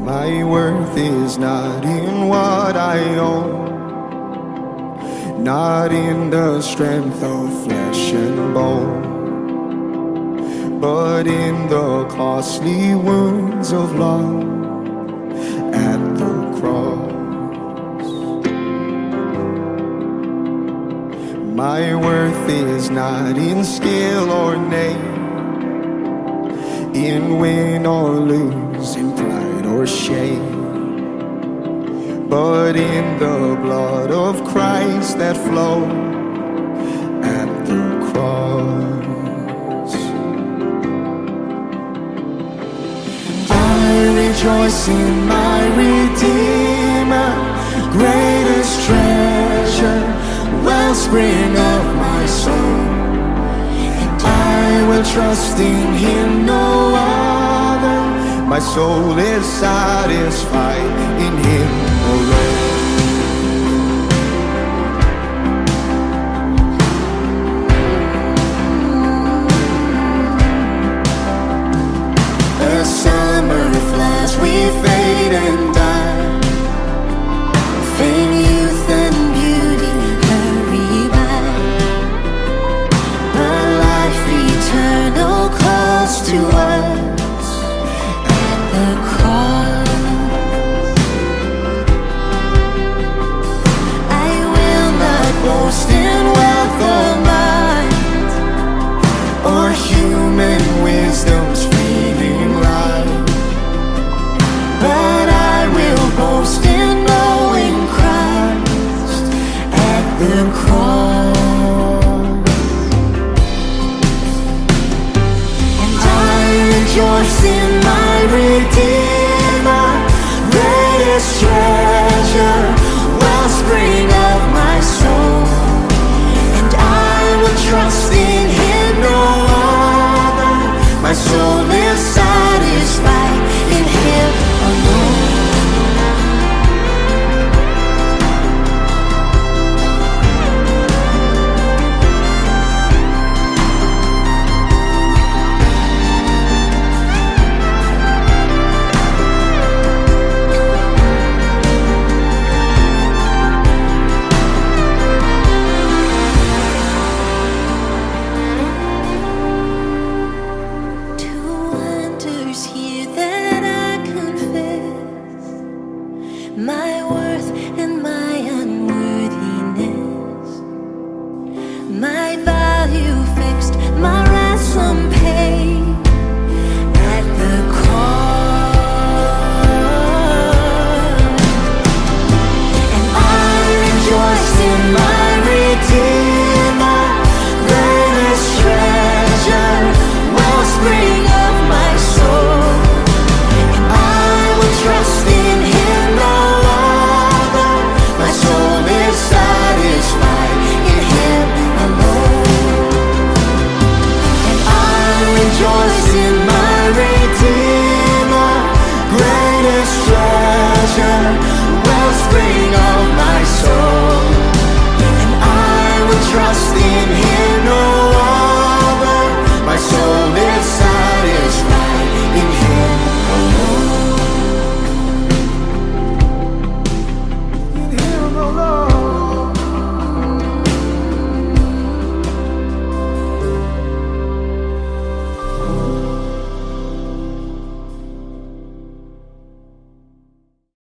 My worth is not in what I own, not in the strength of flesh and bone, but in the costly wounds of love at the cross. My worth is not in skill or name, in win or lose, in pride or shame, but in the blood of Christ that flowed at the cross. I rejoice in my Redeemer, greatest treasure, wellspring of my soul. I will trust in Him, no other. My soul is satisfied in Him alone. As summer flies, we fade and die. Fame, youth, and beauty hurry by, but life eternal calls to us at the cross. I will not boast in wealth or might, or human wisdom's fleeting light, but I will boast in knowing Christ at the cross. And I rejoice in my Redeemer, greatest treasure, wellspring of my soul. And I will trust in Him, no other. My soul